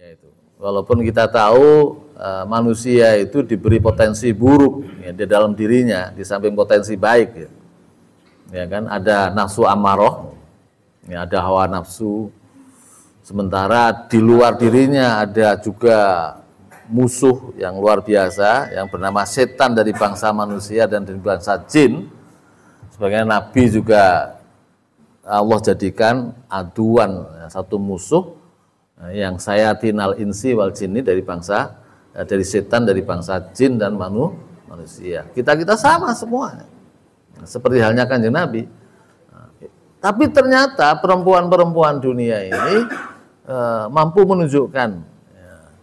Yaitu, walaupun kita tahu manusia itu diberi potensi buruk ya, di dalam dirinya, di samping potensi baik, ya kan, ada nafsu amarah, ya, ada hawa nafsu. Sementara di luar dirinya ada juga musuh yang luar biasa yang bernama setan dari bangsa manusia dan dari bangsa jin. Sebagai Nabi juga Allah jadikan aduan, satu musuh yang sayatinal insi wal jinni dari bangsa, dari setan dari bangsa jin dan manusia. Kita sama semua, seperti halnya Kanjeng Nabi. Tapi ternyata perempuan-perempuan dunia ini mampu menunjukkan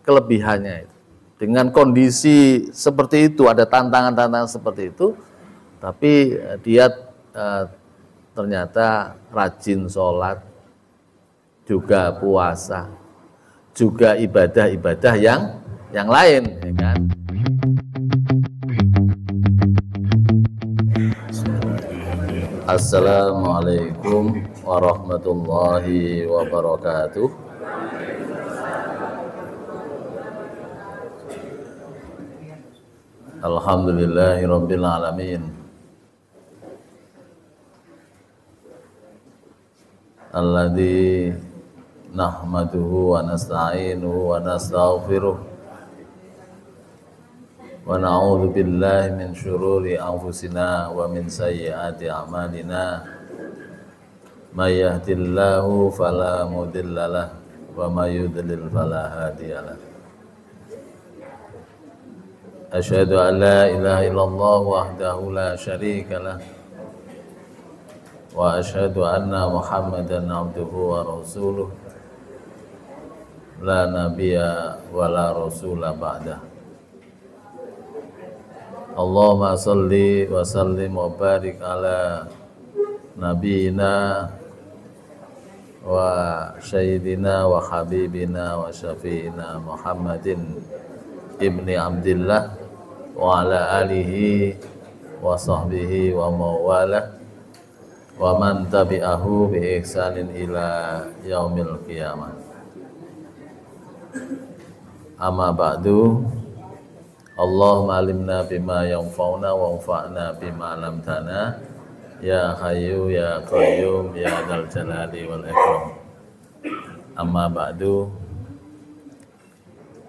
kelebihannya itu. Dengan kondisi seperti itu, ada tantangan-tantangan seperti itu, tapi dia ternyata rajin sholat, juga puasa, juga ibadah-ibadah yang lain, ya kan? Assalamualaikum warahmatullahi wabarakatuh. Alhamdulillahirabbil alamin. Alladzi nahmaduhu wa nasta'inuhu wa nastaghfiruh wa na'udzu billahi min syururi anfusina wa min sayyiati a'malina. May yahdihillahu fala mudhillalah wa may yudlil fala hadiyalah. Asyhadu an la ilaha illallah wahdahu la syarikalah wa asyhadu anna Muhammadan abduhu wa rasuluh la nabiyya wa la rasula ba'dah. Allahumma salli wa sallim wa barik ala nabiyina wa sayyidina wa habibina wa syafi'ina Muhammadin ibni Abdillah wa ala alihi wa sahbihi wa mawala wa man tabi'ahu bi ihsanin ila yaumil qiyamah. Amma ba'du. Allahumma alimna bima yanfa'una wa anfa'na bima 'allamtana ya hayyu ya qayyum ya dzal jalali wal ikram. Amma ba'du.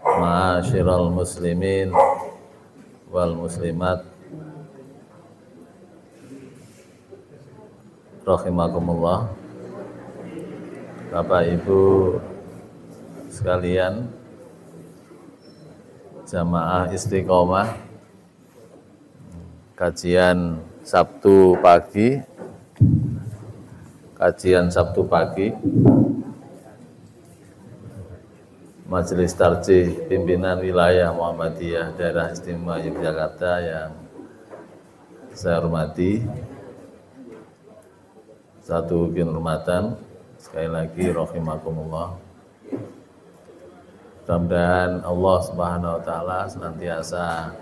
Ma'asyiral muslimin wal muslimat rahimakumullah. Bapak Ibu sekalian, jamaah istiqomah, kajian Sabtu pagi, Majelis Tarjih Pimpinan Wilayah Muhammadiyah Daerah Istimewa Yogyakarta yang saya hormati, satu binhormatan, sekali lagi rahimakumullah. Mudah-mudahan Allah Subhanahu wa taala senantiasa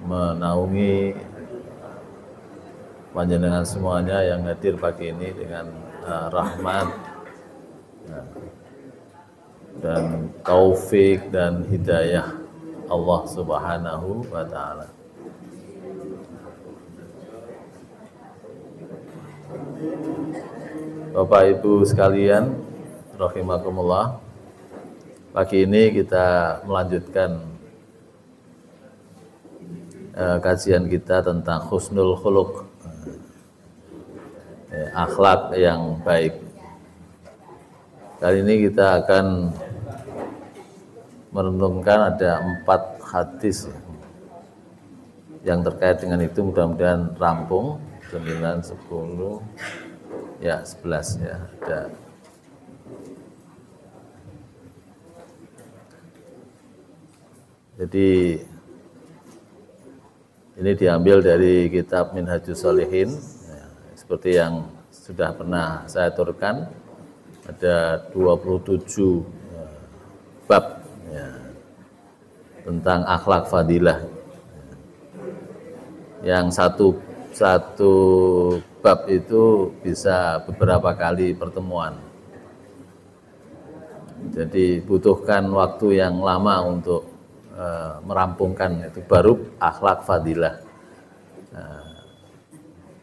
menaungi panjenengan semuanya yang hadir pagi ini dengan rahmat dan taufik dan hidayah Allah Subhanahu wa taala. Bapak Ibu sekalian rahimakumullah, pagi ini kita melanjutkan kajian kita tentang husnul khuluq, akhlak yang baik. Kali ini kita akan merenungkan ada 4 hadis yang terkait dengan itu, mudah-mudahan rampung 9, 10, ya 11 ya ada. Jadi ini diambil dari kitab Minhajus Shalihin, ya, seperti yang sudah pernah saya aturkan, ada 27 bab ya, tentang akhlak fadilah. Yang satu bab itu bisa beberapa kali pertemuan. Jadi butuhkan waktu yang lama untuk merampungkan itu, baru akhlak fadilah.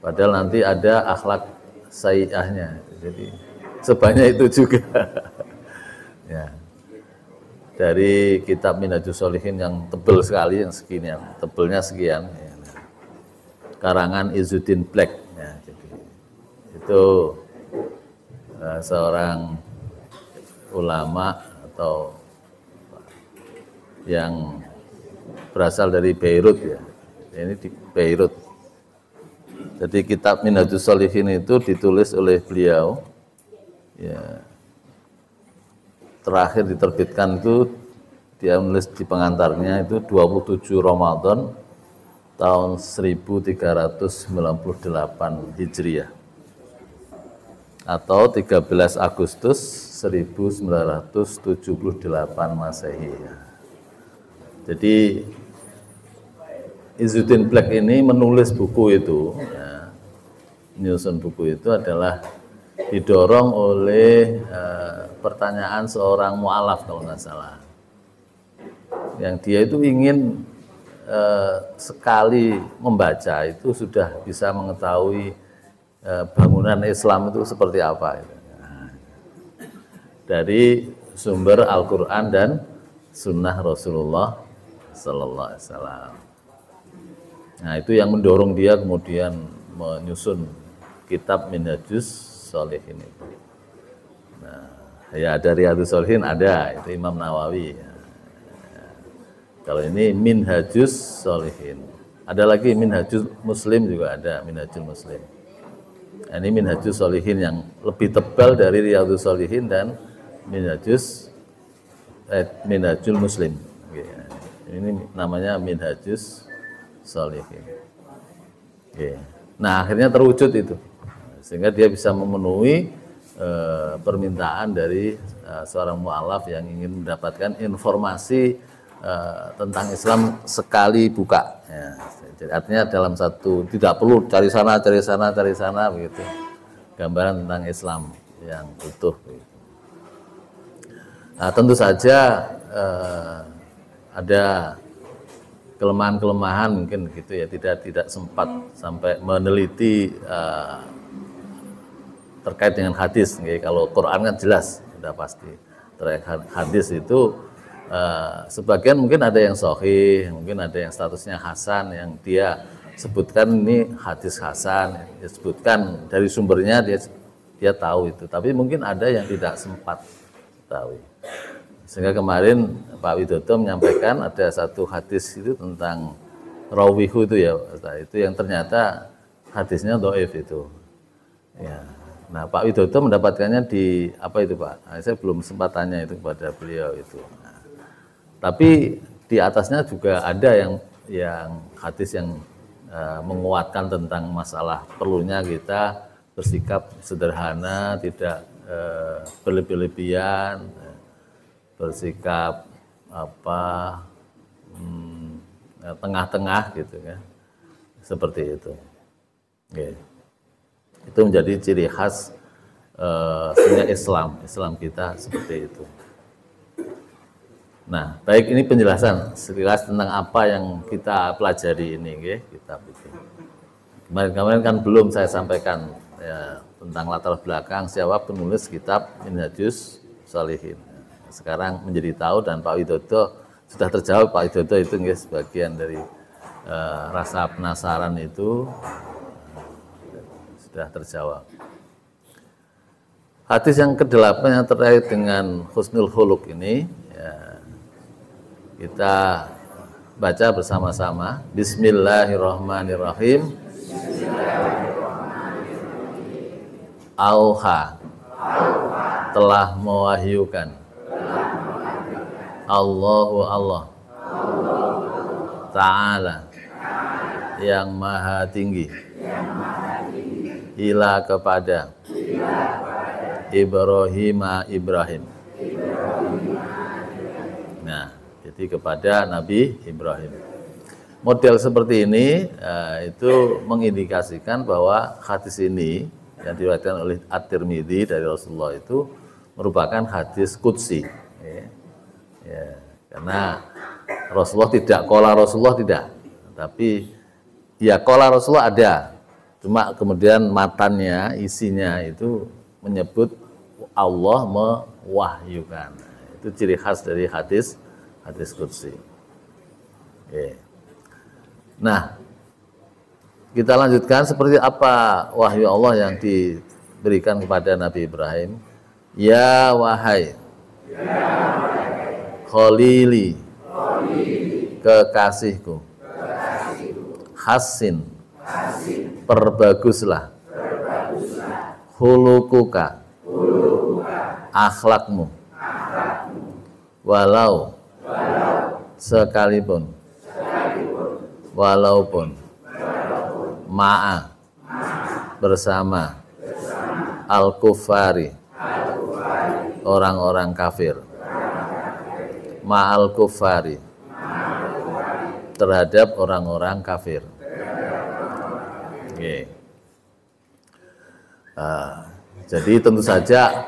Padahal nanti ada akhlak sayyi'ahnya. Jadi sebanyak itu juga. Ya. Dari kitab Minhajus Sholihin yang tebal sekali, yang segini, tebelnya sekian. Ya. Karangan Izzuddin Black. Ya, jadi itu seorang ulama atau yang berasal dari Beirut ya. Ini di Beirut. Jadi kitab Minhajus Sholihin itu ditulis oleh beliau. Ya. Terakhir diterbitkan itu dia menulis di pengantarnya itu 27 Ramadan tahun 1398 Hijriah atau 13 Agustus 1978 Masehi. Jadi Izzuddin Black ini menulis buku itu, ya, menyusun buku itu adalah didorong oleh pertanyaan seorang mu'alaf kalau nggak salah, yang dia itu ingin sekali membaca itu sudah bisa mengetahui bangunan Islam itu seperti apa gitu. Dari sumber Al-Quran dan Sunnah Rasulullah Sallallahu Alaihi Wasallam. Nah itu yang mendorong dia kemudian menyusun kitab Minhajus Sholihin itu. Nah, ya ada Riyadhus Sholihin ada, itu Imam Nawawi. Kalau ini Minhajus Sholihin. Ada lagi Minhajus Muslim juga ada, Minhajul Muslim. Nah, ini Minhajus Sholihin yang lebih tebal dari Riyadhus Sholihin dan Minhajul Muslim. Ini namanya Minhajus Sholihin. Nah akhirnya terwujud itu, sehingga dia bisa memenuhi permintaan dari seorang mu'alaf yang ingin mendapatkan informasi tentang Islam sekali buka. Ya, jadi artinya dalam satu, tidak perlu cari sana begitu. Gambaran tentang Islam yang utuh. Nah, tentu saja ada kelemahan-kelemahan mungkin gitu ya, tidak sempat sampai meneliti terkait dengan hadis. Kalau Quran kan jelas, sudah pasti. Terkait hadis itu sebagian mungkin ada yang sahih, mungkin ada yang statusnya hasan, yang dia sebutkan ini hadis hasan, dia sebutkan dari sumbernya dia tahu itu. Tapi mungkin ada yang tidak sempat tahu. Sehingga kemarin Pak Widodo menyampaikan ada satu hadis itu tentang rawihu itu ya, itu yang ternyata hadisnya dhaif itu. Ya. Nah, Pak Widodo mendapatkannya di apa itu Pak? Nah, saya belum sempat tanya itu kepada beliau itu. Nah, tapi di atasnya juga ada yang hadis yang menguatkan tentang masalah perlunya kita bersikap sederhana, tidak berlebih-lebihan, bersikap tengah-tengah gitu ya, seperti itu. Okay. Itu menjadi ciri khas Islam kita seperti itu. Nah, baik, ini penjelasan sekilas tentang apa yang kita pelajari ini, okay? Kitab itu. Kemarin kan belum saya sampaikan ya, tentang latar belakang siapa penulis kitab Minhajus Sholihin. Sekarang menjadi tahu, dan Pak Widodo sudah terjawab. Pak Widodo itu guys, sebagian dari rasa penasaran itu sudah terjawab. Hadis yang ke-8 yang terkait dengan husnul khuluq ini ya, kita baca bersama-sama. Bismillahirrahmanirrahim. Auha, telah mewahyukan. Allahu Allah Ta'ala yang maha tinggi ila kepada Ibrahim. Nah, jadi kepada Nabi Ibrahim. Model seperti ini itu mengindikasikan bahwa hadis ini yang diriwayatkan oleh At-Tirmidzi dari Rasulullah itu merupakan hadis qudsi. Ya, karena Rasulullah tidak, qala Rasulullah tidak, tapi ya qala Rasulullah ada, cuma kemudian matannya, isinya itu menyebut Allah mewahyukan. Itu ciri khas dari hadis qudsi. Oke. Nah, kita lanjutkan seperti apa wahyu Allah yang diberikan kepada Nabi Ibrahim. Ya wahai Khalili, kekasihku, Hasin, perbaguslah, hulukuka, akhlakmu, walau, sekalipun, walaupun, ma'a, bersama, al-kufari, orang-orang kafir, ma'al kufari, terhadap orang-orang kafir. Oke. Jadi tentu saja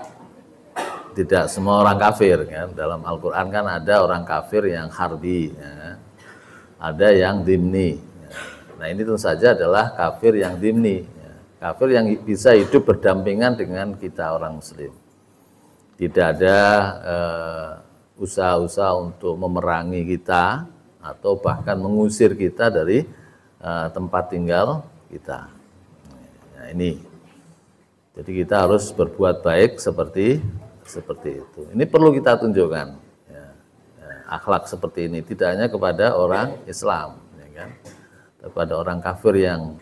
tidak semua orang kafir kan. Dalam Al-Quran kan ada orang kafir yang harbi, ya. Ada yang dimni. Nah ini tentu saja adalah kafir yang dimni, ya. Kafir yang bisa hidup berdampingan dengan kita orang Muslim. Tidak ada usaha-usaha untuk memerangi kita atau bahkan mengusir kita dari tempat tinggal kita. Nah, ini. Jadi kita harus berbuat baik seperti itu. Ini perlu kita tunjukkan. Ya, akhlak seperti ini tidak hanya kepada orang Islam, ya kan? Kepada orang kafir yang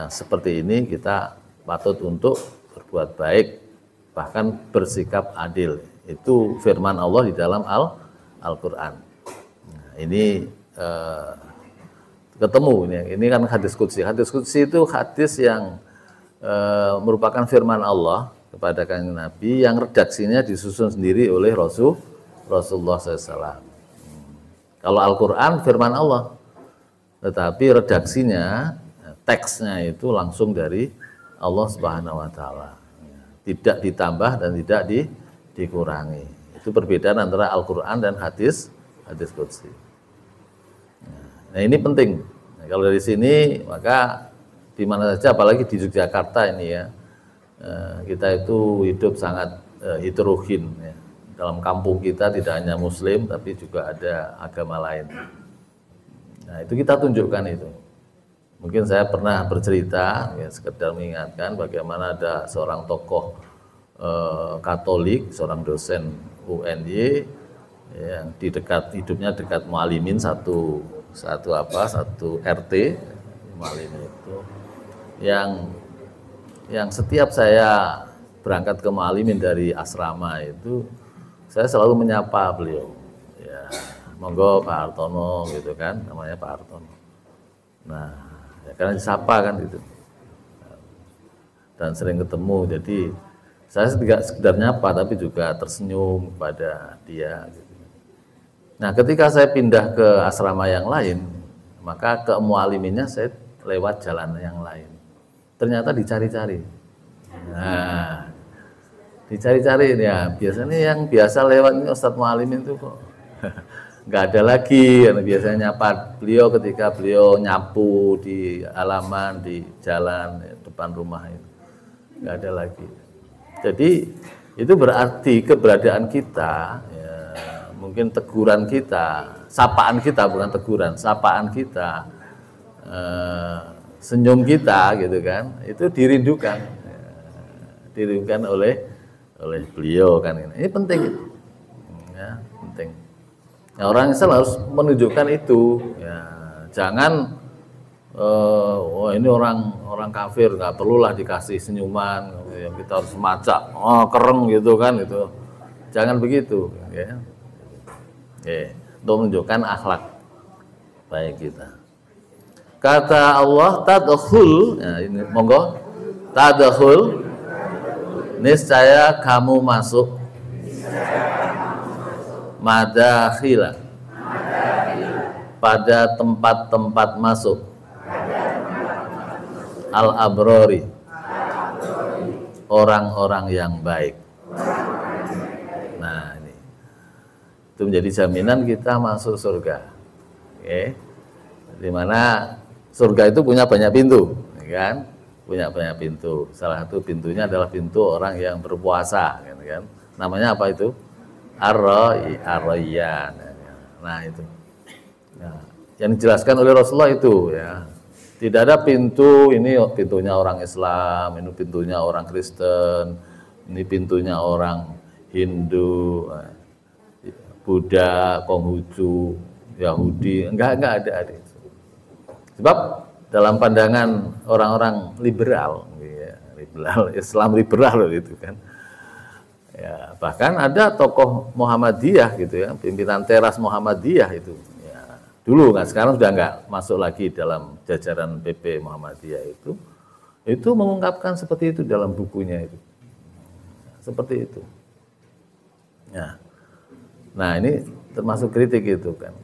seperti ini kita patut untuk berbuat baik, bahkan bersikap adil. Itu firman Allah di dalam Al-Quran. Nah, ini ketemu ini kan hadis qudsi. Hadis qudsi itu hadis yang merupakan firman Allah kepada Kanjeng Nabi yang redaksinya disusun sendiri oleh Rasulullah SAW. Kalau Al-Quran firman Allah, tetapi redaksinya, teksnya itu langsung dari Allah Subhanahu Wa Taala. Tidak ditambah dan tidak dikurangi. Itu perbedaan antara Al-Quran dan hadis qudsi. Nah ini penting. Nah, kalau dari sini maka di mana saja, apalagi di Yogyakarta ini ya, kita itu hidup sangat heterogen. Ya. Dalam kampung kita tidak hanya Muslim tapi juga ada agama lain. Nah itu kita tunjukkan itu. Mungkin saya pernah bercerita, ya, sekedar mengingatkan bagaimana ada seorang tokoh Katolik, seorang dosen UNY yang hidupnya dekat Mualimin satu RT Mualimin itu yang setiap saya berangkat ke Mualimin dari asrama itu saya selalu menyapa beliau, ya monggo Pak Hartono gitu kan, namanya Pak Hartono. Nah ya karena disapa kan gitu dan sering ketemu, jadi saya tidak sekedar nyapa tapi juga tersenyum kepada dia gitu. Nah ketika saya pindah ke asrama yang lain, maka ke Mualiminnya saya lewat jalan yang lain, ternyata dicari-cari. Nah dicari-cari ya, biasanya yang biasa lewat ini Ustadz Mualimin itu kok nggak ada lagi. Biasanya nyapa beliau ketika beliau nyapu di halaman, di jalan depan rumah itu, nggak ada lagi. Jadi itu berarti keberadaan kita, ya, mungkin teguran kita, sapaan kita, bukan teguran, sapaan kita, senyum kita gitu kan, itu dirindukan, ya, dirindukan oleh beliau kan. Ini penting, ya, penting. Ya, orang Islam harus menunjukkan itu, ya, jangan wah ini orang kafir nggak perlulah dikasih senyuman, ya, kita harus macak, kereng gitu kan, itu jangan begitu, ya. Untuk menunjukkan akhlak baik kita. Kata Allah tadkhul, ya, ini monggo tadkhul, niscaya kamu masuk madakhila, pada tempat-tempat masuk al-abrori, orang-orang yang baik. Itu menjadi jaminan kita masuk surga. Oke. Di mana surga itu punya banyak pintu, kan? Punya banyak pintu. Salah satu pintunya adalah pintu orang yang berpuasa, kan? Namanya apa itu? Ar-Rayyan. Nah, itu. Nah, yang dijelaskan oleh Rasulullah itu, ya. Tidak ada pintu, ini pintunya orang Islam, ini pintunya orang Kristen, ini pintunya orang Hindu, Buddha, Konghucu, Yahudi, enggak ada. Sebab dalam pandangan orang-orang liberal, ya, Islam liberal gitu kan. Ya, bahkan ada tokoh Muhammadiyah gitu ya, pimpinan teras Muhammadiyah itu. Ya, dulu kan, sekarang sudah enggak masuk lagi dalam jajaran PP Muhammadiyah itu mengungkapkan seperti itu dalam bukunya itu. Seperti itu. Ya. Nah, ini termasuk kritik itu kan.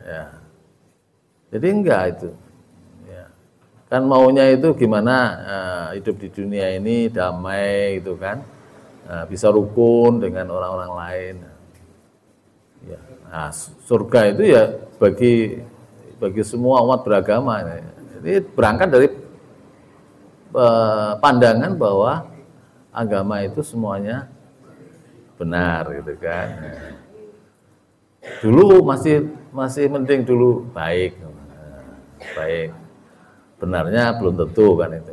Ya. Jadi enggak itu. Ya. Kan maunya itu gimana hidup di dunia ini damai gitu kan. Bisa rukun dengan orang-orang lain. Ya. Nah, surga itu ya bagi semua umat beragama. Jadi berangkat dari pandangan bahwa agama itu semuanya benar gitu kan. Dulu masih mending dulu baik, benarnya belum tentu kan itu.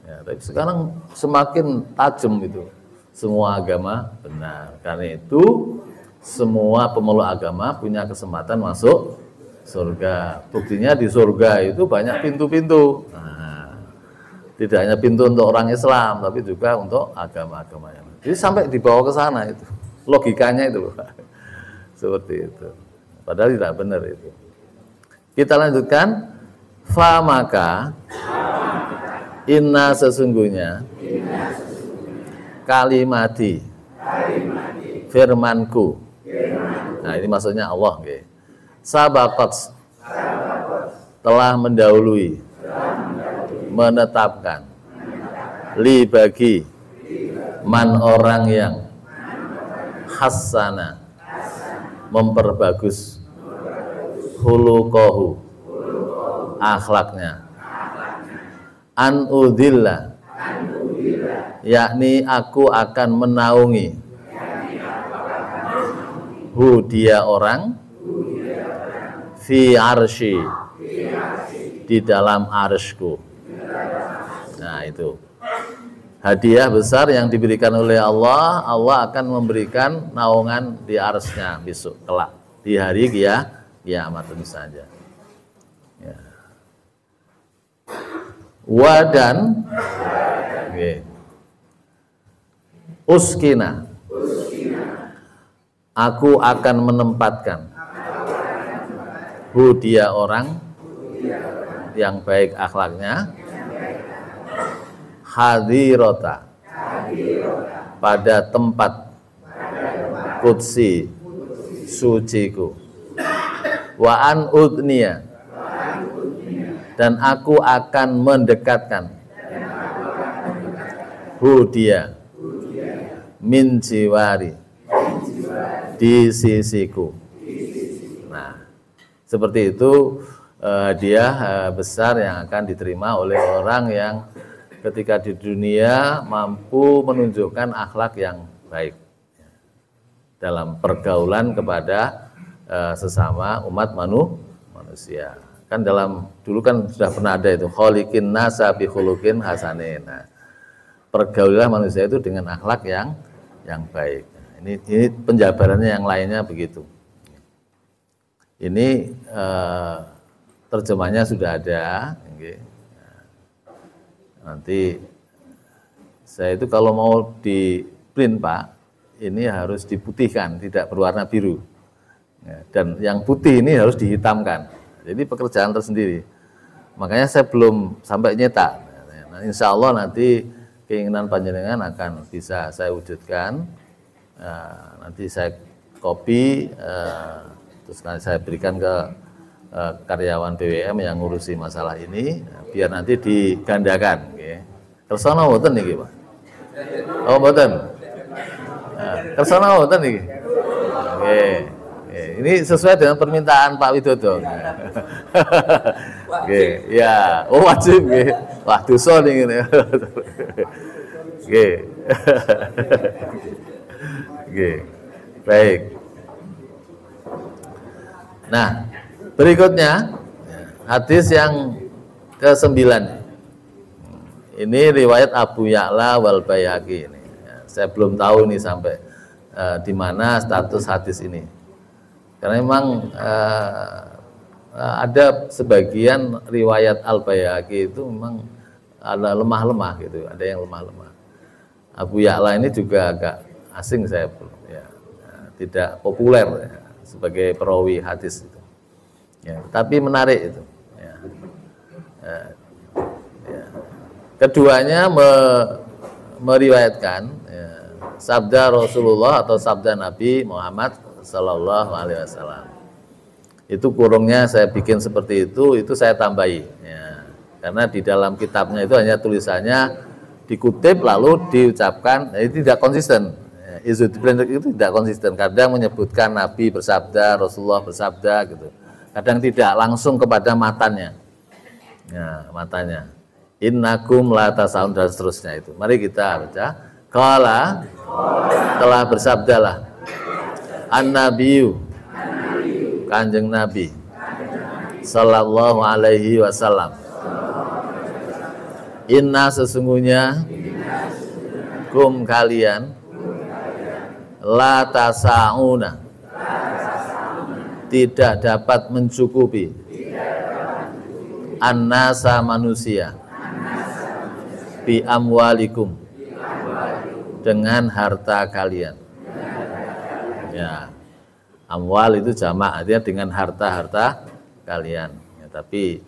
Ya, tapi sekarang semakin tajam itu, semua agama benar. Karena itu semua pemeluk agama punya kesempatan masuk surga. Buktinya di surga itu banyak pintu-pintu. Nah, tidak hanya pintu untuk orang Islam, tapi juga untuk agama-agama yang lain. Jadi sampai dibawa ke sana itu, logikanya itu. Seperti itu. Padahal tidak benar itu. Kita lanjutkan. Fa maka inna sesungguhnya kalimati firmanku. Nah, ini maksudnya Allah. Okay. Sabaqat telah mendahului, menetapkan li bagi man orang yang hasana memperbagus hulukohu akhlaknya an udhilla yakni aku akan menaungi hu dia orang fi arsy di dalam arsy-Ku. Nah, itu hadiah besar yang diberikan oleh Allah. Allah akan memberikan naungan di arsy-Nya besok kelak di hari kiamat tentu saja. Ya. Wadan okay. Uskina aku akan menempatkan hu dia orang yang baik akhlaknya hadirota pada tempat qudsi suciku wa an udniya dan aku akan mendekatkan hu dia min jiwari di sisiku. Nah, seperti itu hadiah besar yang akan diterima oleh orang yang ketika di dunia mampu menunjukkan akhlak yang baik dalam pergaulan kepada sesama umat manusia. Kan dulu kan sudah pernah ada itu kholiqin nasa bi khuluqin hasanin. Nah, pergaulilah manusia itu dengan akhlak yang baik. Ini penjabarannya yang lainnya begitu. Ini terjemahnya sudah ada. Nanti saya itu kalau mau di print Pak, ini harus diputihkan, tidak berwarna biru. Dan yang putih ini harus dihitamkan. Jadi pekerjaan tersendiri. Makanya saya belum sampai nyetak. Nah, insya Allah nanti keinginan panjenengan akan bisa saya wujudkan. Nanti saya copy, terus nanti saya berikan ke karyawan BWM yang ngurusi masalah ini, biar nanti digandakan. Kersana wonten niki Pak? Oh mboten. Kersana wonten niki. Ini sesuai dengan permintaan Pak Widodo. Oke, ya. Oh, wajib nggih. Wah, dosa ning ngene. Oke. Oke. Baik. Nah, berikutnya hadis yang ke-9. Ini riwayat Abu Ya'la wal Baihaqi ini. Saya belum tahu nih sampai di mana status hadis ini. Karena memang ada sebagian riwayat Al-Baihaqi itu memang ada lemah-lemah gitu, ada yang lemah-lemah. Abu Ya'la ini juga agak asing saya, ya, tidak populer ya, sebagai perawi hadis itu. Ya, tapi menarik itu. Ya. Ya. Keduanya meriwayatkan ya, sabda Rasulullah atau sabda Nabi Muhammad Sallallahu Alaihi Wasallam. Itu kurungnya saya bikin seperti itu saya tambahi. Ya. Karena di dalam kitabnya itu hanya tulisannya dikutip lalu diucapkan, itu tidak konsisten. Izzuddin itu tidak konsisten. Kadang menyebutkan Nabi bersabda, Rasulullah bersabda gitu. Kadang tidak langsung kepada matanya. Ya, matanya. Innakum la tasaun dan seterusnya itu. Mari kita baca. Qala telah bersabdalah An-Nabiyyu Kanjeng Nabi sallallahu alaihi wasallam. Inna sesungguhnya kum kalian la tasauna tidak dapat mencukupi annasa manusia bi amwalikum dengan harta kalian. Ya, amwal itu jamak, artinya dengan harta-harta kalian. Ya, tapi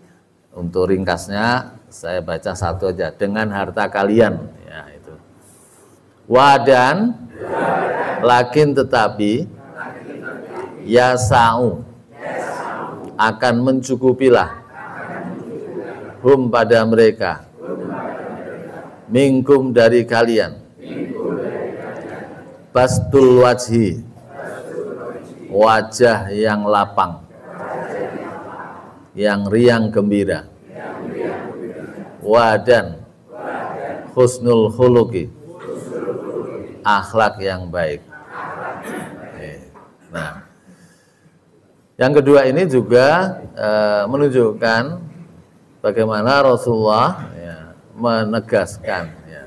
untuk ringkasnya saya baca satu aja, dengan harta kalian. Ya, itu. Wadan, lakin tetapi, yasa'u akan mencukupilah hum pada mereka minkum dari kalian bastul wajhi wajah yang lapang yang riang gembira wadan husnul khuluqi akhlak yang baik. Nah, yang kedua ini juga menunjukkan bagaimana Rasulullah ya, menegaskan ya,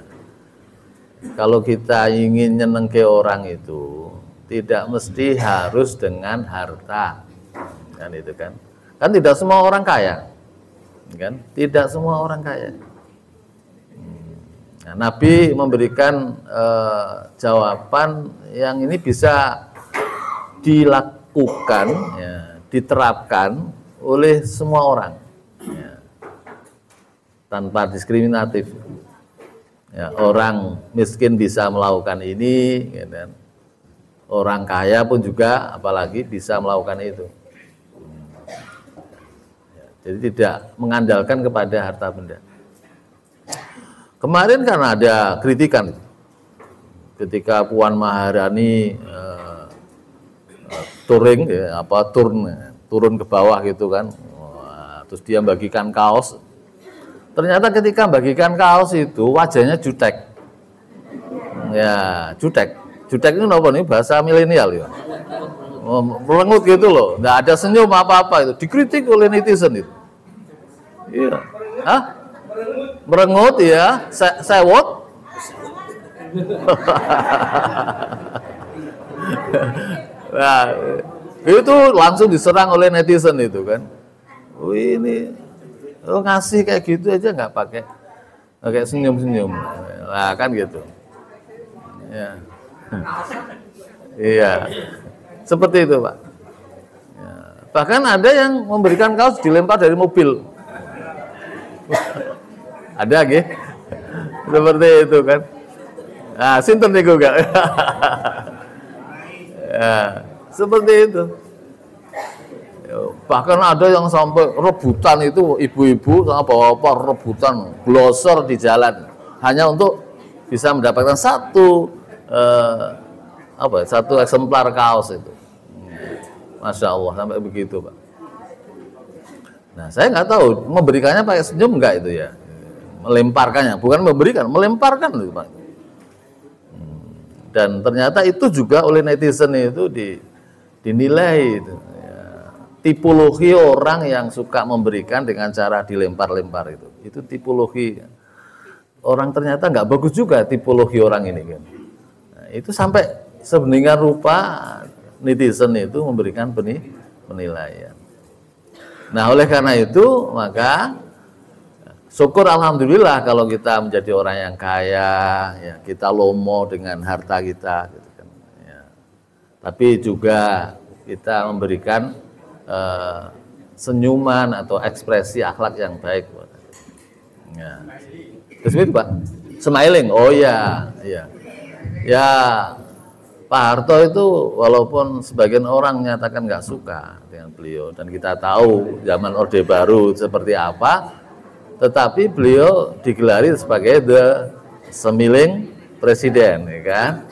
kalau kita ingin nyenengke orang itu tidak mesti harus dengan harta, kan itu kan tidak semua orang kaya, kan tidak semua orang kaya. Nah, Nabi memberikan jawaban yang ini bisa dilakukan, ya, diterapkan oleh semua orang. Ya, tanpa diskriminatif. Ya, orang miskin bisa melakukan ini, ya, dan orang kaya pun juga apalagi bisa melakukan itu. Ya, jadi tidak mengandalkan kepada harta benda. Kemarin kan ada kritikan ketika Puan Maharani touring, ya, turun ke bawah gitu kan. Wah, terus dia bagikan kaos. Ternyata ketika bagikan kaos itu wajahnya jutek. Ya, jutek. Jutek itu apa nih? Bahasa milenial ya. Melengut gitu loh. Nggak ada senyum apa-apa itu. Dikritik oleh netizen itu. Iya. Hah? Merengut ya. Sewot. Nah, itu langsung diserang oleh netizen itu kan. Oh, ini ngasih kayak gitu aja nggak pakai senyum-senyum. Nah, kan gitu. Ya. Iya. Seperti itu, Pak. Ya. Bahkan ada yang memberikan kaos dilempar dari mobil. Ada gitu. Seperti itu kan. Nah, sinten niku gak? Ya, seperti itu. Bahkan ada yang sampai rebutan itu, ibu-ibu sama bapak-bapak rebutan glosor di jalan hanya untuk bisa mendapatkan satu eksemplar kaos itu. Masya Allah, sampai begitu Pak. Nah, saya nggak tahu memberikannya pakai senyum nggak itu ya, melemparkannya, bukan memberikan, melemparkan itu Pak. Dan ternyata itu juga oleh netizen itu dinilai itu, ya, tipologi orang yang suka memberikan dengan cara dilempar-lempar itu tipologi orang, ternyata nggak bagus juga tipologi orang ini kan. Nah, itu sampai sedemikian rupa netizen itu memberikan penilaian. Nah, oleh karena itu maka syukur alhamdulillah kalau kita menjadi orang yang kaya, ya, kita lomo dengan harta kita, gitu kan. Ya. Tapi juga kita memberikan senyuman atau ekspresi akhlak yang baik. Ya. Terus itu Pak, smiling. Oh ya, ya, ya. Pak Harto itu walaupun sebagian orang menyatakan nggak suka dengan beliau, dan kita tahu zaman Orde Baru seperti apa, tetapi beliau digelari sebagai the smiling presiden, ya kan?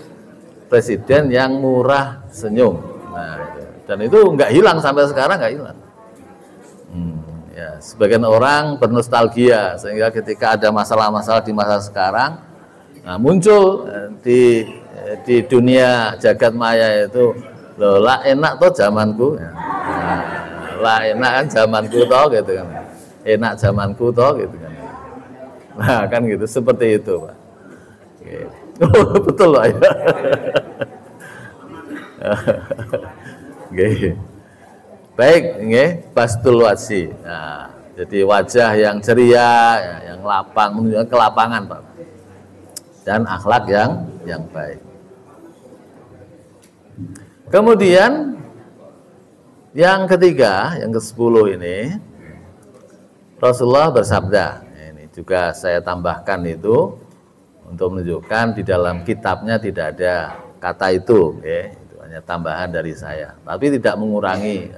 Presiden yang murah senyum. Nah, dan itu nggak hilang sampai sekarang, nggak hilang. Ya, sebagian orang bernostalgia sehingga ketika ada masalah-masalah di masa sekarang, nah, muncul di dunia jagat maya itu, loh, lah enak toh zamanku, nah, lah enak kan zamanku toh, gitu kan, enak zamanku toh, gitu kan. Nah, kan gitu, seperti itu Pak. Oh, betul loh ya. Baik, bastul wajhi. Nah, jadi wajah yang ceria, yang lapang, menunjukkan kelapangan Pak, dan akhlak yang baik. Kemudian yang ketiga, yang ke-10 ini, Rasulullah bersabda, ini juga saya tambahkan itu untuk menunjukkan di dalam kitabnya tidak ada kata itu, itu hanya tambahan dari saya, tapi tidak mengurangi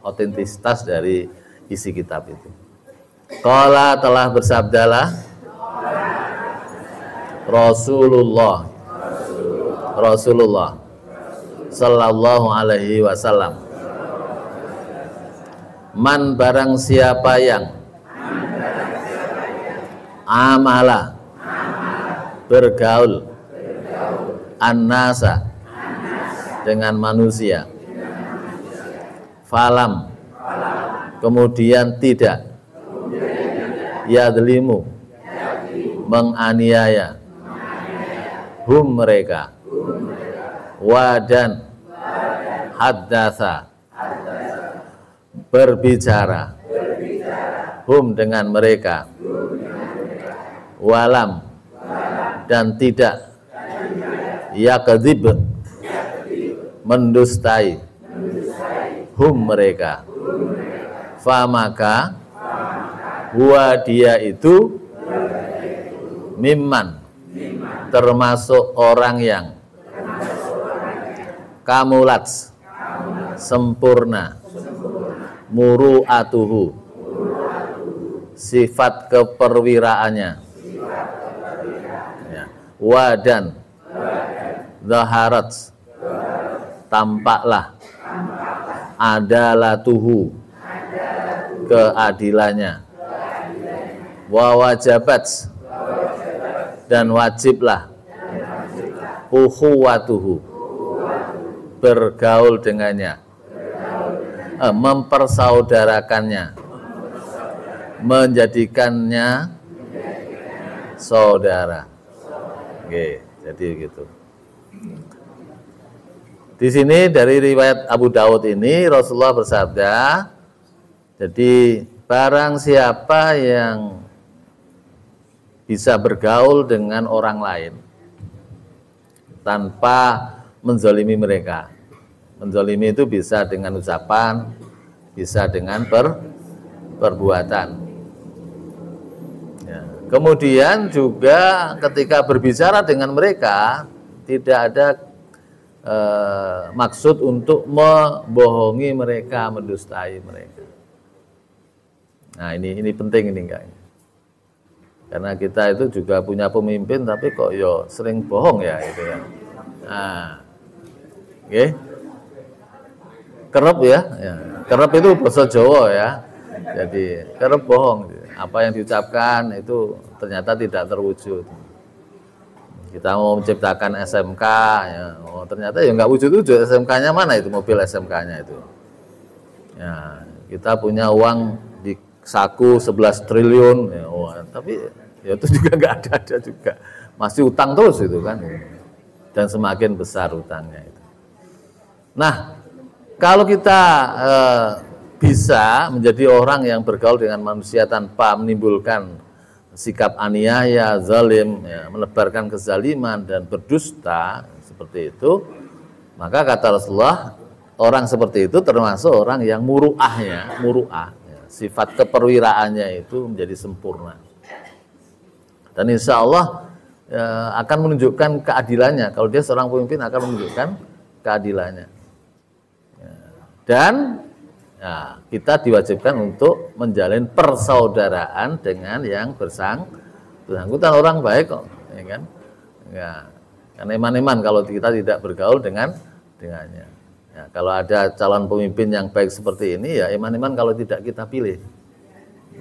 otentitas dari isi kitab itu. Qala, telah bersabdalah Rasulullah sallallahu alaihi wasallam, man, barang siapa yang amala, bergaul, annasa, dengan manusia, falam, kemudian tidak, yadlimu, menganiaya, hum, mereka, wadan, haddatsa, berbicara, hum, dengan mereka, walam, dan tidak, yakdzib, mendustai, hum, mereka, famaka, huwa, dia itu, mimman, termasuk orang yang kamulat, sempurna, muru'atuhu, sifat keperwiraannya, ya, wadan, zaharat, tampaklah, adalatuhu, keadilannya, wawajabat, dan wajiblah, ukhuwatuhu, bergaul dengannya, mempersaudarakannya, menjadikannya saudara. Oke, jadi gitu. Di sini dari riwayat Abu Dawud ini Rasulullah bersabda, jadi barang siapa yang bisa bergaul dengan orang lain tanpa menzalimi mereka. Menzalimi itu bisa dengan ucapan, bisa dengan perbuatan. Ya. Kemudian juga ketika berbicara dengan mereka tidak ada maksud untuk membohongi mereka, mendustai mereka. Nah, ini penting ini enggak? Karena kita itu juga punya pemimpin tapi kok yo sering bohong ya, itu ya. Nah, oke. kerep ya, kerep itu bahasa Jawa ya. Jadi kerep bohong. Apa yang diucapkan itu ternyata tidak terwujud. Kita mau menciptakan SMK, ya, ternyata ya nggak wujud-wujud. SMK-nya mana itu, mobil SMK-nya itu? Ya, kita punya uang di saku 11 triliun, ya, tapi ya itu juga nggak ada juga. Masih utang terus itu kan. Dan semakin besar utangnya itu. Nah, kalau kita bisa menjadi orang yang bergaul dengan manusia tanpa menimbulkan sikap aniaya, zalim, ya, menebarkan kezaliman dan berdusta seperti itu, maka kata Rasulullah, orang seperti itu termasuk orang yang muru'ahnya, ya, sifat keperwiraannya itu menjadi sempurna. Dan insya Allah akan menunjukkan keadilannya. Kalau dia seorang pemimpin akan menunjukkan keadilannya. Dan ya, kita diwajibkan untuk menjalin persaudaraan dengan yang bersangkutan, orang baik kok, ya kan? Ya, kan eman-eman kalau kita tidak bergaul dengannya. Ya, kalau ada calon pemimpin yang baik seperti ini, ya eman-eman kalau tidak kita pilih.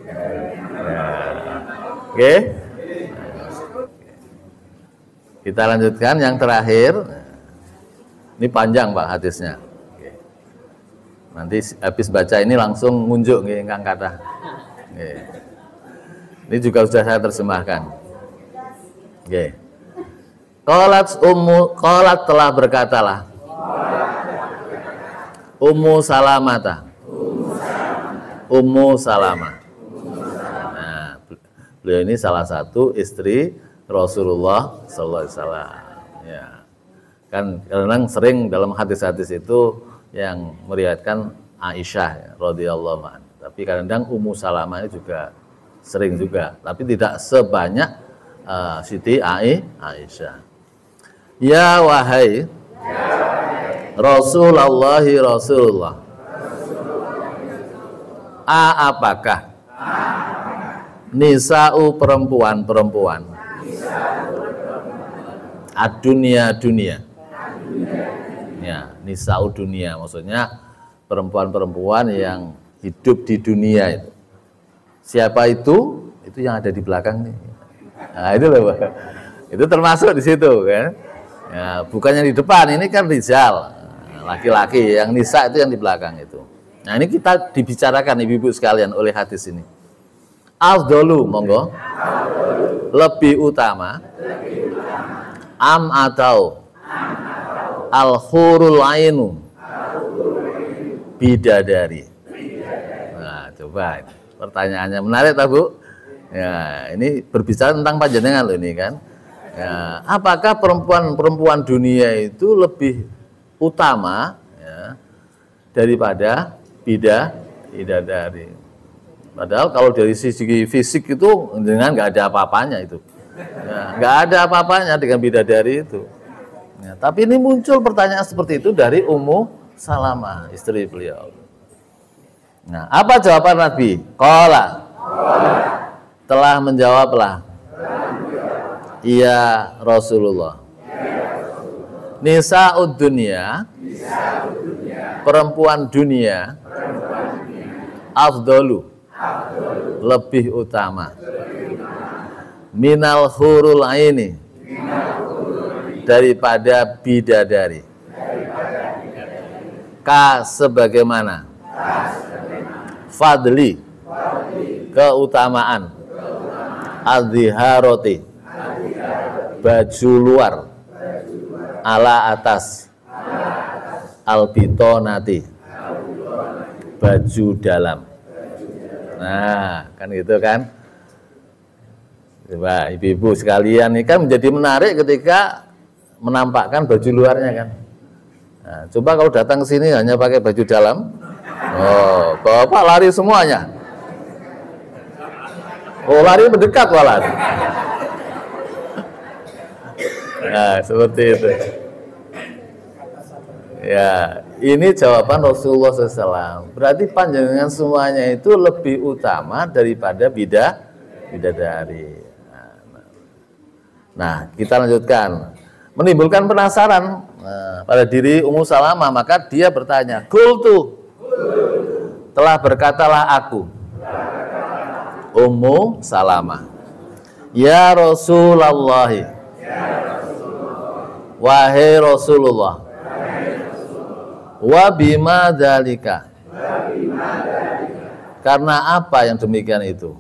Ya. Oke, kita lanjutkan yang terakhir. Ini panjang Pak hadisnya. Nanti habis baca ini langsung ngunjuk nggih ingkang kathah. Nggih. Ini juga sudah saya terjemahkan. Nggih. Qalat telah berkatalah. Ummu Salamah. Ummu Salamah. Nah, beliau ini salah satu istri Rasulullah sallallahu alaihi wasallam. Ya. Kan kadang sering dalam hadis-hadis itu yang meriwayatkan Aisyah ya, radhiyallahu anha. Tapi kadang Ummu Salamah ini juga sering juga, tapi tidak sebanyak Siti Aisyah. Ya wahai Rasulullah, apakah nisa'u perempuan dunia ya, nisa'u dunia maksudnya perempuan-perempuan yang hidup di dunia itu. Siapa itu? Itu yang ada di belakang nih. Nah, itu loh, itu termasuk di situ kan. Ya, bukan yang di depan, ini kan rijal, laki-laki, yang nisa itu yang di belakang itu. Nah, ini kita dibicarakan ibu-ibu sekalian oleh hadis ini. Afdolu, monggo. Lebih utama. Am atau al-hurul ainu bidadari. Nah, coba pertanyaannya menarik tak Bu? Ya, ini berbicara tentang panjenengan loh ini kan. Ya, apakah perempuan dunia itu lebih utama ya, daripada bidadari? Padahal kalau dari sisi fisik itu dengan nggak ada apa-apanya itu. Ya, nggak ada apa-apanya dengan bidadari itu. Ya, tapi ini muncul pertanyaan seperti itu dari Ummu Salamah, istri beliau. Nah, apa jawaban Nabi? Qala. Telah menjawablah. Iya Rasulullah. Nisa'ud dunia, perempuan dunia, afdolu, lebih utama. Minal hurul aini, daripada bidadari. Ka sebagaimana. Fadli, keutamaan. Adhiharoti, baju luar. Ala atas. Albitonati, baju dalam. Nah, kan gitu kan. Coba ibu-ibu sekalian ini kan menjadi menarik ketika menampakkan baju luarnya kan. Nah, coba kalau datang ke sini hanya pakai baju dalam, oh, Bapak lari semuanya. Oh, lari mendekat malah. Nah, seperti itu. Ya, ini jawaban Rasulullah SAW. Berarti panjenengan semuanya itu lebih utama daripada bidadari. Nah, kita lanjutkan. Menimbulkan penasaran. pada diri Ummu Salamah, maka dia bertanya, "Qultu, telah berkatalah aku, Ummu Salamah, ya Rasulullah, wahai Rasulullah, wa bima dzalika, karena apa yang demikian itu?"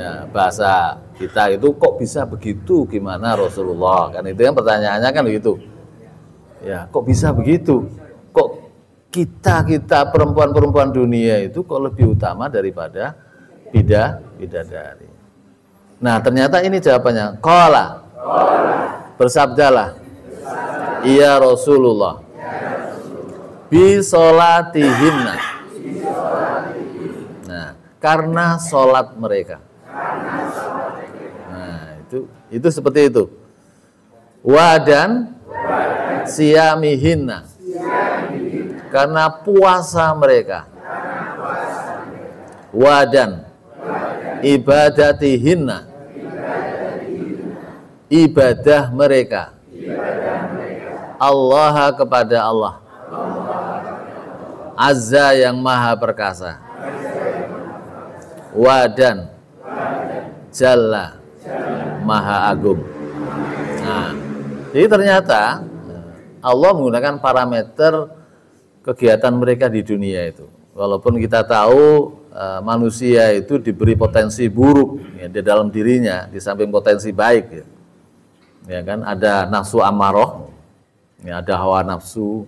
Ya, bahasa kita itu kok bisa begitu, gimana Rasulullah, kan itu yang pertanyaannya kan begitu. Ya, kok bisa begitu? Kok kita perempuan-perempuan dunia itu kok lebih utama daripada bidadari? Nah, ternyata ini jawabannya. Qala, bersabdalah, iya Rasulullah, bi sholatihinna. Nah, karena sholat mereka. Nah, itu seperti itu. Wadan siyamihinna, karena puasa mereka. Wadan ibadatihinna, ibadah mereka. Allah, kepada Allah. Azza, yang maha perkasa. Wadan Jalla, maha agung. Nah, jadi ternyata Allah menggunakan parameter kegiatan mereka di dunia itu. Walaupun kita tahu manusia itu diberi potensi buruk ya, di dalam dirinya, di samping potensi baik ya. Ya kan, ada nafsu amarah, ya, ada hawa nafsu.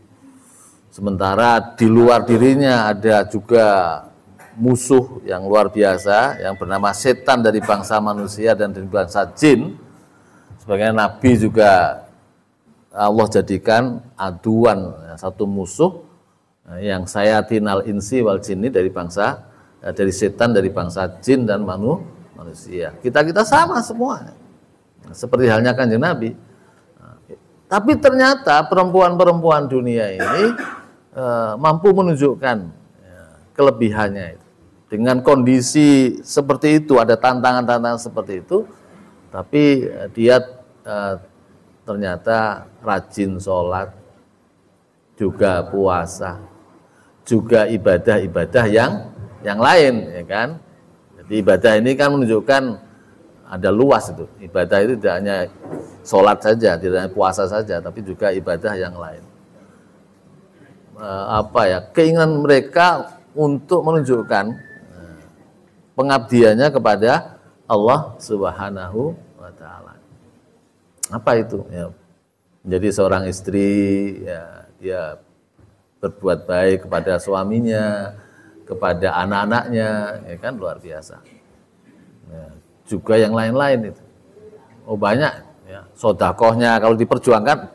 Sementara di luar dirinya ada juga musuh yang luar biasa yang bernama setan dari bangsa manusia dan dari bangsa jin. Sebagai Nabi juga Allah jadikan aduan, satu musuh yang sayatinal insi wal jinni, dari bangsa, dari setan dari bangsa jin dan manusia. Kita sama semua, seperti halnya Kanjeng Nabi. Tapi ternyata perempuan-perempuan dunia ini mampu menunjukkan kelebihannya itu. Dengan kondisi seperti itu, ada tantangan-tantangan seperti itu, tapi dia ternyata rajin sholat, juga puasa, juga ibadah-ibadah yang lain, ya kan? Jadi ibadah ini kan menunjukkan ada luas itu. Ibadah itu tidak hanya sholat saja, tidak hanya puasa saja, tapi juga ibadah yang lain. Keinginan mereka untuk menunjukkan pengabdiannya kepada Allah Subhanahu wa Ta'ala. Apa itu? Ya, menjadi seorang istri, ya, dia berbuat baik kepada suaminya, kepada anak-anaknya, ya kan, luar biasa. Ya, juga yang lain-lain itu. Oh, banyak. Ya, sodakohnya kalau diperjuangkan,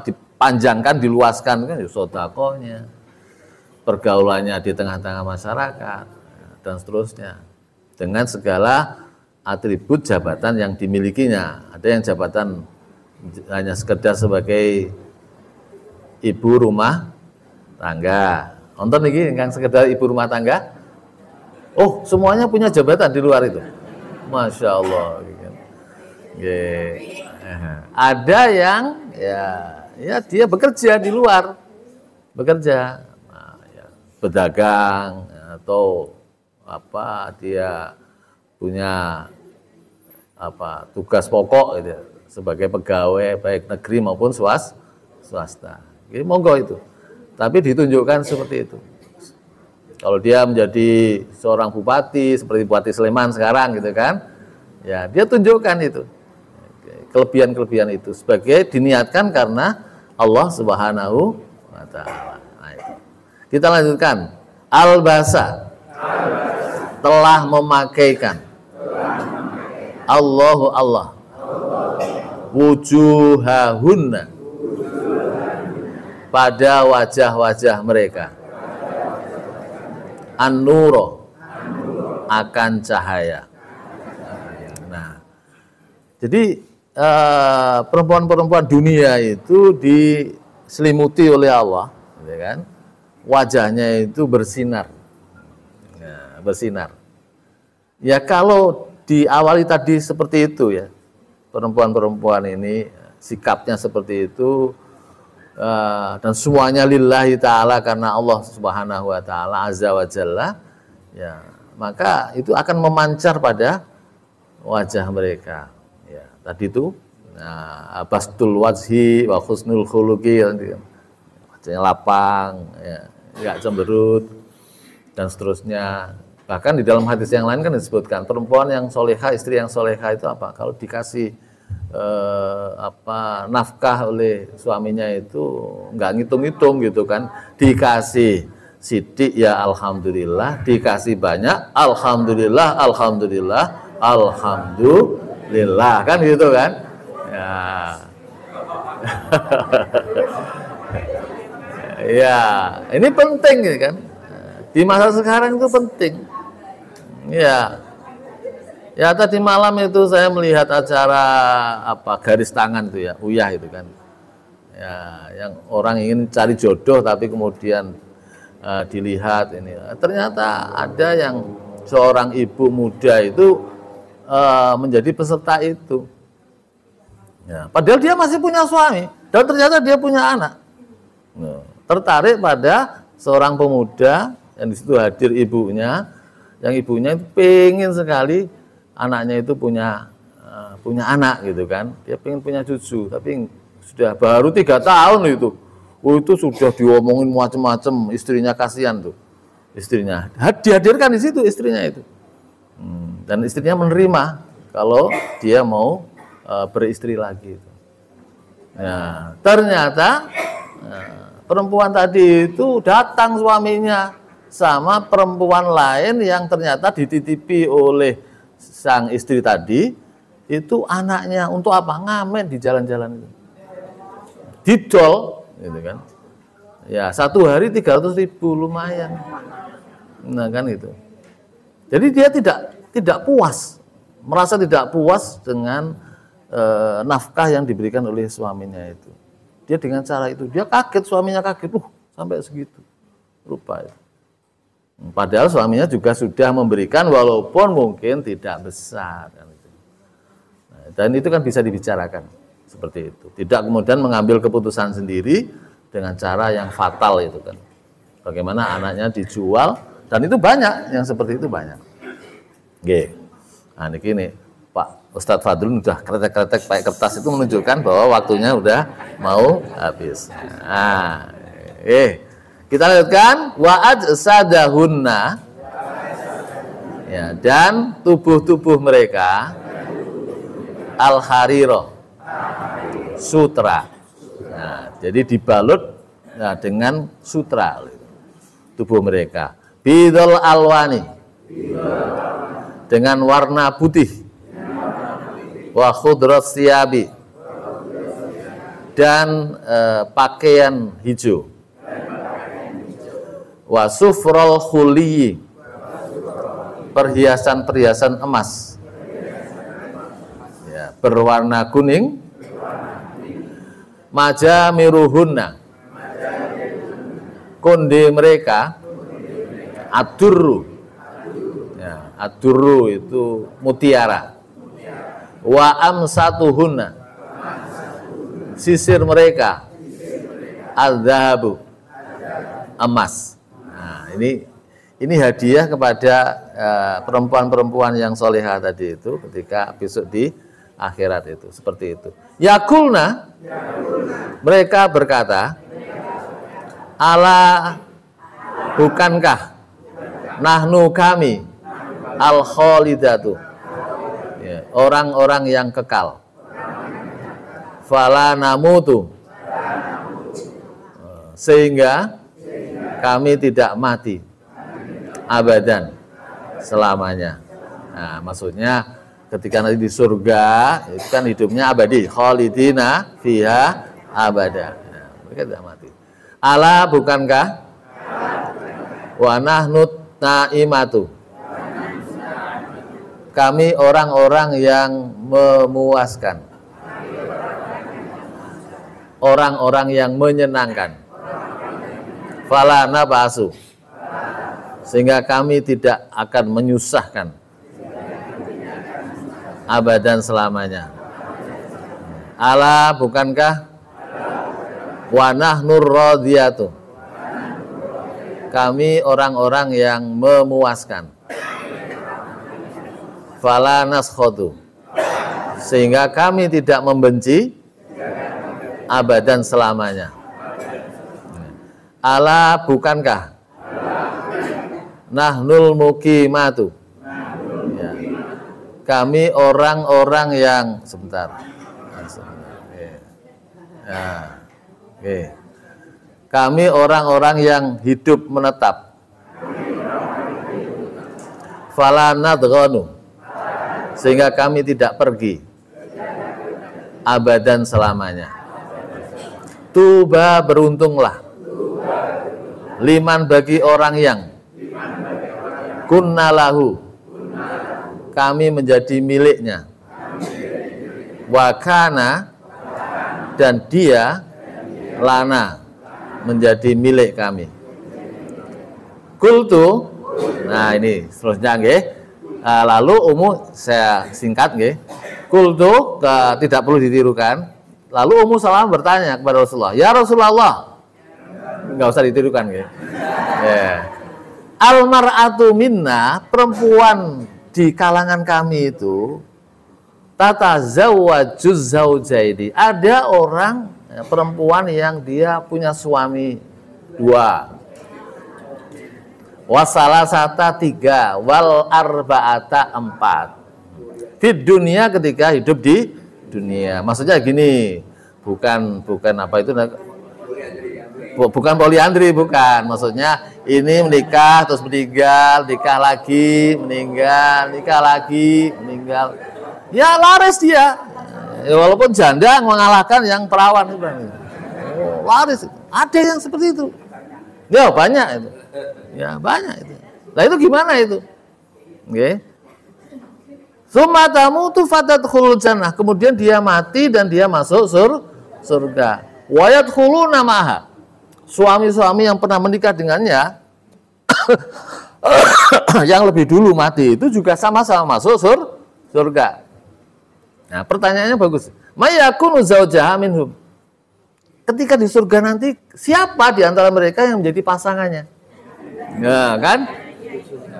dipanjangkan, diluaskan kan, ya, sodakohnya, pergaulannya di tengah-tengah masyarakat, dan seterusnya, dengan segala atribut jabatan yang dimilikinya. Ada yang jabatan hanya sekedar sebagai ibu rumah tangga. Nonton ini yang sekedar ibu rumah tangga. Oh, semuanya punya jabatan di luar itu. Masya Allah. Ada yang ya dia bekerja di luar, bekerja, berdagang atau dia punya tugas pokok gitu, sebagai pegawai baik negeri maupun swasta. Jadi monggo itu. Tapi ditunjukkan seperti itu. Kalau dia menjadi seorang bupati seperti Bupati Sleman sekarang gitu kan, ya dia tunjukkan itu. Kelebihan-kelebihan itu sebagai diniatkan karena Allah Subhanahu wa Ta'ala. Nah, itu. Kita lanjutkan. Albasa, telah memakaikan Allah wujuhahunna, pada wajah-wajah mereka, an-nuro, akan cahaya. Nah, jadi perempuan-perempuan dunia itu diselimuti oleh Allah, ya kan? Wajahnya itu bersinar. Bersinar. Ya kalau diawali tadi seperti itu ya, perempuan-perempuan ini sikapnya seperti itu, dan semuanya lillahi ta'ala, karena Allah subhanahu wa ta'ala azza wa jalla, ya, maka itu akan memancar pada wajah mereka. Ya, tadi itu bastul wajhi wa husnul khuluqi, wajahnya lapang, ya, enggak cemberut, dan seterusnya. Bahkan di dalam hadis yang lain kan disebutkan perempuan yang soleha, istri yang soleha itu apa? Kalau dikasih nafkah oleh suaminya itu nggak ngitung-ngitung gitu kan, dikasih sidik ya alhamdulillah, dikasih banyak alhamdulillah, alhamdulillah, alhamdulillah, kan gitu kan ya. Ya, ini penting gitu kan, di masa sekarang itu penting ya. Ya, tadi malam itu saya melihat acara garis tangan itu ya, uyah itu kan. Ya, yang orang ingin cari jodoh tapi kemudian dilihat ini. Ternyata ada yang seorang ibu muda itu menjadi peserta itu. Ya, padahal dia masih punya suami dan ternyata dia punya anak. Nah, tertarik pada seorang pemuda yang di situ hadir ibunya, yang ibunya itu pengen sekali anaknya itu punya anak gitu kan, dia pengen punya cucu, tapi sudah baru 3 tahun itu, itu sudah diomongin macam-macam, istrinya kasihan tuh, istrinya dihadirkan di situ istrinya itu, dan istrinya menerima kalau dia mau beristri lagi itu. Nah, ternyata perempuan tadi itu datang suaminya sama perempuan lain yang ternyata dititipi oleh sang istri tadi, itu anaknya untuk apa? Ngamen di jalan-jalan itu, didol gitu kan ya, 1 hari 300.000 lumayan. Nah kan itu, jadi dia tidak puas, merasa tidak puas dengan nafkah yang diberikan oleh suaminya itu. Dia dengan cara itu dia kaget, suaminya kaget, sampai segitu rupa itu. Padahal suaminya juga sudah memberikan walaupun mungkin tidak besar. Dan itu kan bisa dibicarakan seperti itu. Tidak kemudian mengambil keputusan sendiri dengan cara yang fatal itu kan. Bagaimana anaknya dijual, dan itu banyak, yang seperti itu banyak. Oke. Nah ini Pak Ustadz Fadlun udah kretek-kretek pakai kertas itu menunjukkan bahwa waktunya udah mau habis. Nah, kita lihatkan wa ajsadahunna, ya, dan tubuh-tubuh mereka al-hariro, sutra. Nah, jadi dibalut dengan sutra tubuh mereka. Bidul alwani, dengan warna putih. Wa khudrat siyabi, dan pakaian hijau. Wa sufrol khuliyyi, perhiasan-perhiasan emas ya, berwarna kuning. Majamiruhunna, konde mereka adurru ya, adurru itu mutiara. Wa amsatuhunna, sisir mereka adzahabu, emas. Nah, ini hadiah kepada perempuan-perempuan yang solehah tadi itu ketika besok di akhirat itu, seperti itu. Yakulna, mereka berkata, ala, bukankah nahnu kami al-khalidatu, ya, orang-orang yang kekal. Fala namutu, sehingga kami tidak mati abadan, selamanya. Nah, maksudnya ketika nanti di surga itu kan hidupnya abadi, khalidina fiha abada. Nah, mereka tidak mati. Ala, bukankah wa nahnu naimatu, kami orang-orang yang memuaskan, orang-orang yang menyenangkan. Fala nabasu, sehingga kami tidak akan menyusahkan abadan, selamanya. Ala bukankah wa nahnur radiyatu, kami orang-orang yang memuaskan. Fala naskhotu, sehingga kami tidak membenci abadan selamanya. Ala bukankah nahnul muqimatu, ya, kami orang-orang yang kami orang-orang yang hidup menetap. Fala nadghanu, sehingga kami tidak pergi abadan selamanya. Tuba beruntunglah, liman bagi orang yang kunnalahu, kami menjadi miliknya. Wakana, dan dia lana, menjadi milik kami. Kultu, nah ini seterusnya nggih. Lalu saya singkat nggih. Kultu tidak perlu ditirukan. Lalu Ummu Salamah bertanya kepada Rasulullah, "Ya Rasulullah." Enggak usah ditirukan nggih. Ya. Al-mar'atu minna, perempuan di kalangan kami itu tatazawwajuz zaujaini. Ada orang perempuan yang dia punya suami 2, wasalasata 3, wal arba'ata 4. Di dunia, ketika hidup di dunia. Maksudnya gini, bukan apa itu, bukan poliandri, bukan. Maksudnya ini menikah terus meninggal, nikah lagi, meninggal, nikah lagi, meninggal. Ya laris dia. Ya, walaupun janda mengalahkan yang perawan itu. Oh, laris. Ada yang seperti itu. Ya banyak itu. Ya banyak itu. Nah itu gimana itu? Oke. Tsumma tamutu fatadkhulul jannah. Kemudian dia mati dan dia masuk surga. Wa yadkhuluna ma'aha. Suami-suami yang pernah menikah dengannya yang lebih dulu mati itu juga sama-sama masuk surga. Nah, pertanyaannya bagus. Mayakunu zaujaha minhum. Ketika di surga nanti, siapa di antara mereka yang menjadi pasangannya? Nah, kan?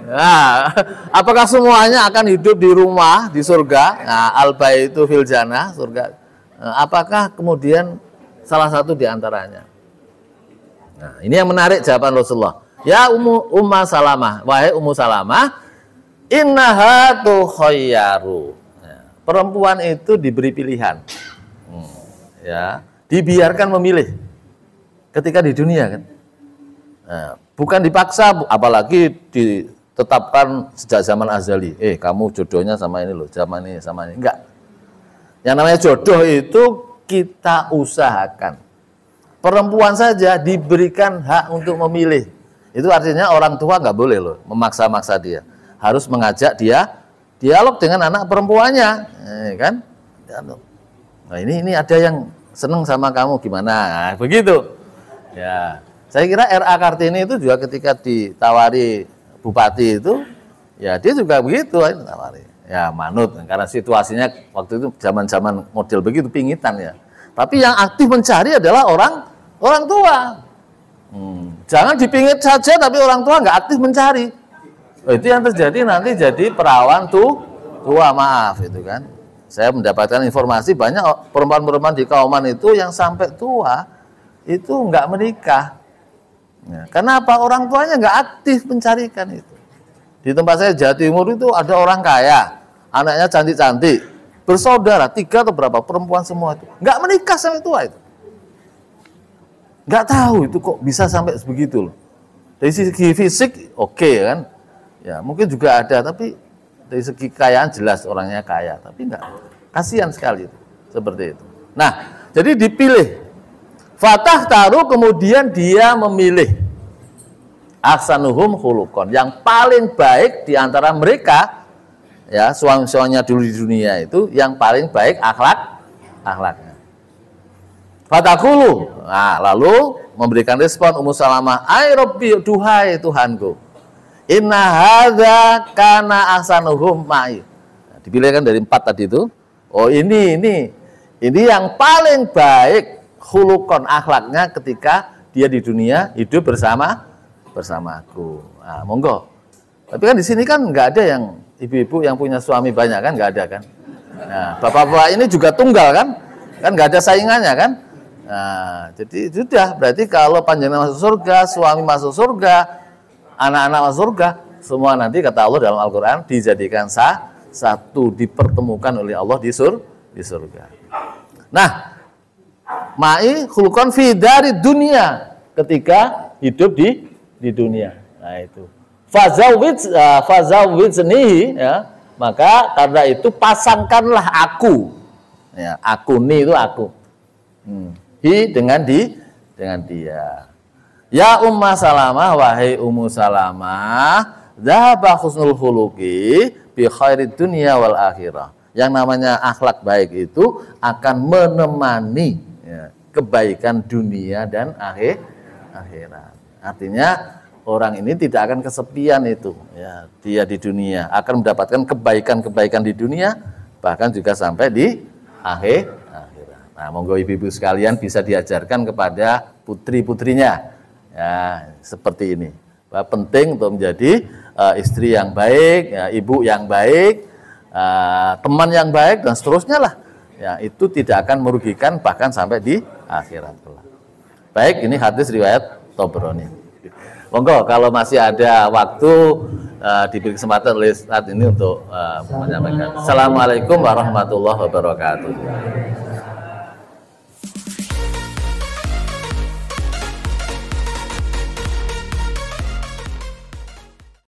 Nah, apakah semuanya akan hidup di rumah di surga? Nah, al-baitu fil jannah, surga. Nah, apakah kemudian salah satu di antaranya? Nah, ini yang menarik jawaban Rasulullah. Ya Ummu Salamah, wahai Ummu Salamah, innaha tukhayyaru. Perempuan itu diberi pilihan, ya, dibiarkan memilih ketika di dunia kan, nah, bukan dipaksa, apalagi ditetapkan sejak zaman azali. Kamu jodohnya sama ini loh, zaman ini sama ini, enggak. Yang namanya jodoh itu kita usahakan. Perempuan saja diberikan hak untuk memilih. Itu artinya orang tua nggak boleh loh memaksa-maksa dia, harus mengajak dia dialog dengan anak perempuannya, kan? Nah ini ada yang seneng sama kamu gimana? Nah, begitu. Ya, saya kira R.A. Kartini itu juga ketika ditawari bupati itu, ya dia juga begitu, ditawari. Ya manut, karena situasinya waktu itu zaman-zaman model begitu pingitan ya. Tapi yang aktif mencari adalah orang tua. Jangan dipingit saja, tapi orang tua nggak aktif mencari. Itu yang terjadi nanti jadi perawan tua, maaf itu kan. Saya mendapatkan informasi banyak perempuan-perempuan di Kauman itu yang sampai tua itu nggak menikah. Ya, kenapa? Orang tuanya nggak aktif mencarikan itu. Di tempat saya Jawa Timur itu ada orang kaya, anaknya cantik-cantik, bersaudara 3 atau berapa perempuan semua itu nggak menikah sampai tua itu. Nggak tahu itu kok bisa sampai sebegitu loh. Dari segi fisik oke kan. Ya, mungkin juga ada, tapi dari segi kekayaan jelas orangnya kaya, tapi enggak. Kasihan sekali itu, seperti itu. Nah, jadi dipilih. Fatah taruh, kemudian dia memilih ahsanuhum khuluqan, yang paling baik di antara mereka, ya, suami-suaminya dulu di dunia itu yang paling baik akhlaknya. Fatakulu. Nah, lalu memberikan respon Ummu Salamah, "Ai Rabbi, duhai Tuhanku. Inna hadza kana ahsanuhum ma'i." Nah, dipilihkan dari 4 tadi itu. Oh ini Ini yang paling baik khulukon akhlaknya ketika dia di dunia hidup bersamaku. Nah, monggo. Tapi kan di sini kan nggak ada yang ibu-ibu yang punya suami banyak kan, nggak ada kan. Nah, bapak-bapak ini juga tunggal kan nggak ada saingannya kan. Nah, jadi sudah berarti kalau panjenengan masuk surga, suami masuk surga, anak-anak masuk surga, semua nanti kata Allah dalam Al-Quran dijadikan satu, dipertemukan oleh Allah di surga. Nah, ma'i khulukon fi dari dunia ketika hidup di dunia. Nah itu. Fazawwijnihi ya, maka karena itu pasangkanlah aku. Ya, aku ni itu aku. Hi dengan dia. Ya Umma Salamah, wahai Ummu Salamah, dzahaba husnul khuluqi bi khairid dunya wal akhirah. Yang namanya akhlak baik itu akan menemani ya, kebaikan dunia dan akhirat. Artinya orang ini tidak akan kesepian itu. Ya, dia di dunia akan mendapatkan kebaikan-kebaikan di dunia, bahkan juga sampai di akhirat. Nah, monggo ibu-ibu sekalian bisa diajarkan kepada putri-putrinya. Ya, seperti ini. Bahwa penting untuk menjadi istri yang baik, ya, ibu yang baik, teman yang baik dan seterusnya lah. Ya, itu tidak akan merugikan bahkan sampai di akhirat kelak. Baik, ini hadis riwayat Tabrani. Monggo kalau masih ada waktu diberi kesempatan oleh saat ini untuk menyampaikan. Assalamualaikum warahmatullahi wabarakatuh.